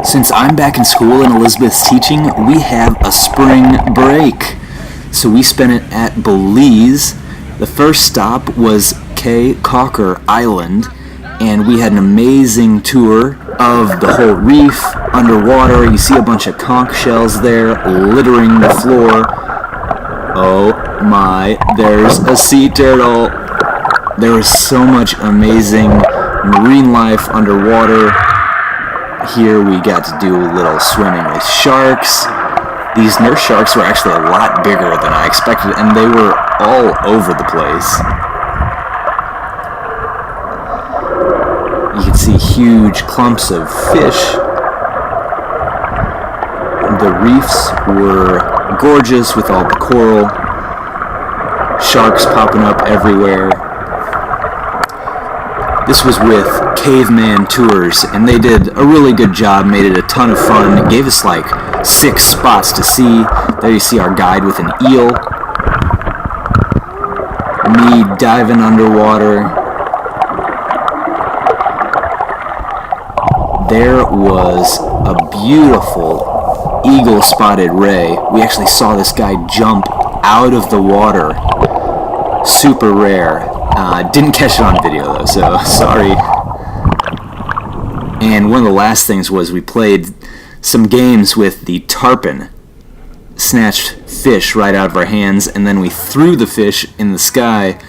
Since I'm back in school and Elizabeth's teaching, we have a spring break. So we spent it at Belize. The first stop was Cape Cocker Island, and we had an amazing tour of the whole reef underwater. You see a bunch of conch shells there littering the floor. Oh my, there's a sea turtle. There was so much amazing marine life underwater. Here we got to do a little swimming with sharks. These nurse sharks were actually a lot bigger than I expected, and they were all over the place. You could see huge clumps of fish. The reefs were gorgeous with all the coral. Sharks popping up everywhere. This was with Caveman Tours, and they did a really good job, made it a ton of fun. It gave us like 6 spots to see. There you see our guide with an eel. Me diving underwater. There was a beautiful eagle-spotted ray. We actually saw this guy jump out of the water. Super rare. Didn't catch it on video though, so sorry. And one of the last things was we played some games with the tarpon. Snatched fish right out of our hands, and then we threw the fish in the sky,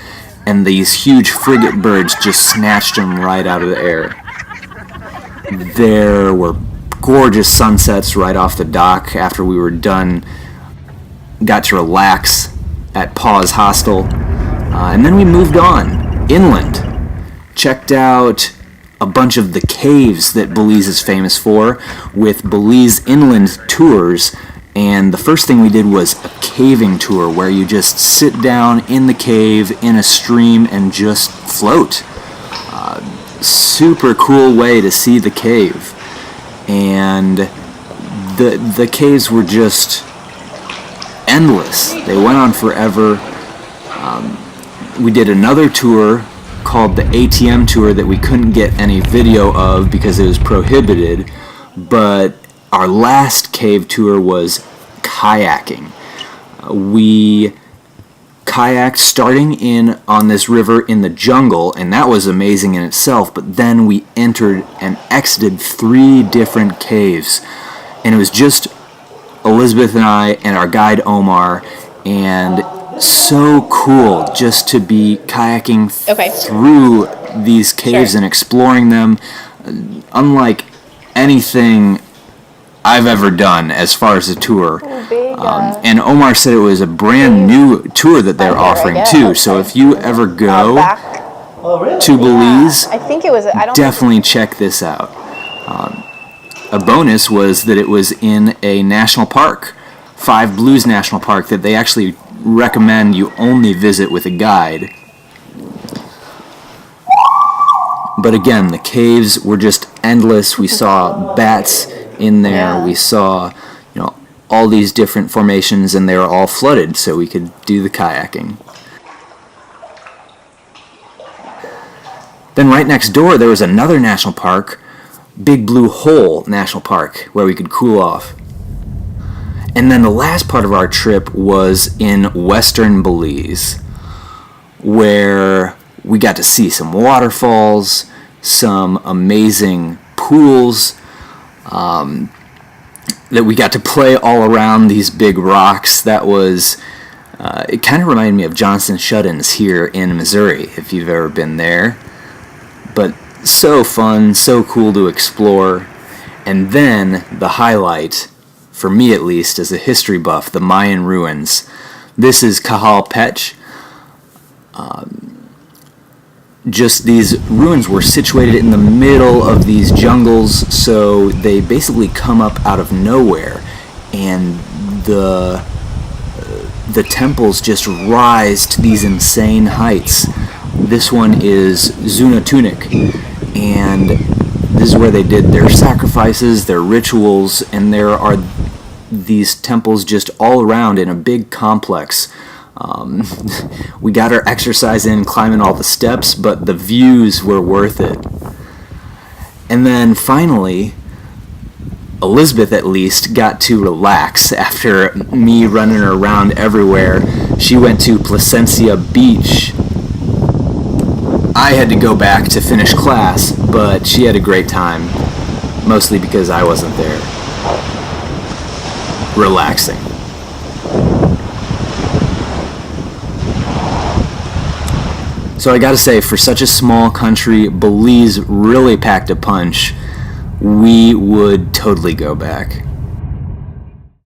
and these huge frigate birds just snatched them right out of the air. There were gorgeous sunsets right off the dock after we were done. Got to relax at Paws Hostel. And then we moved on, inland. Checked out a bunch of the caves that Belize is famous for with Belize Inland Tours. And the first thing we did was a caving tour where you just sit down in the cave in a stream and just float. Super cool way to see the cave. And the caves were just endless. They went on forever. We did another tour called the ATM tour that we couldn't get any video of because it was prohibited, but our last cave tour was kayaking. We kayaked starting in on this river in the jungle, and that was amazing in itself, but then we entered and exited 3 different caves, and it was just Elizabeth and I and our guide Omar, and so cool just to be kayaking through these caves and exploring them. Unlike anything I've ever done as far as a tour. And Omar said it was a brand new tour that they're offering too. So if you ever go to Belize, definitely check this out. A bonus was that it was in a national park, Five Blues National Park, that they actually recommend you only visit with a guide. But again, the caves were just endless. We saw bats in there. We saw, all these different formations, and they were all flooded, so we could do the kayaking. Then right next door, there was another national park, Big Blue Hole National Park, where we could cool off. And then the last part of our trip was in western Belize, where we got to see some waterfalls, some amazing pools, that we got to play all around these big rocks. That was, it kind of reminded me of Johnson Shut-ins here in Missouri, if you've ever been there. But so fun, so cool to explore. And then the highlight, for me at least, as a history buff, the Mayan Ruins. This is Cajalpech. Just these ruins were situated in the middle of these jungles, so they basically come up out of nowhere, and the temples just rise to these insane heights. This one is Zunatunik, and this is where they did their sacrifices, their rituals, and there are these temples just all around in a big complex. We got our exercise in climbing all the steps, but the views were worth it. And then finally, Elizabeth, at least, got to relax after me running her around everywhere. She went to Placencia Beach. I had to go back to finish class, but she had a great time, mostly because I wasn't there. Relaxing. So I gotta say, for such a small country, Belize really packed a punch. We would totally go back.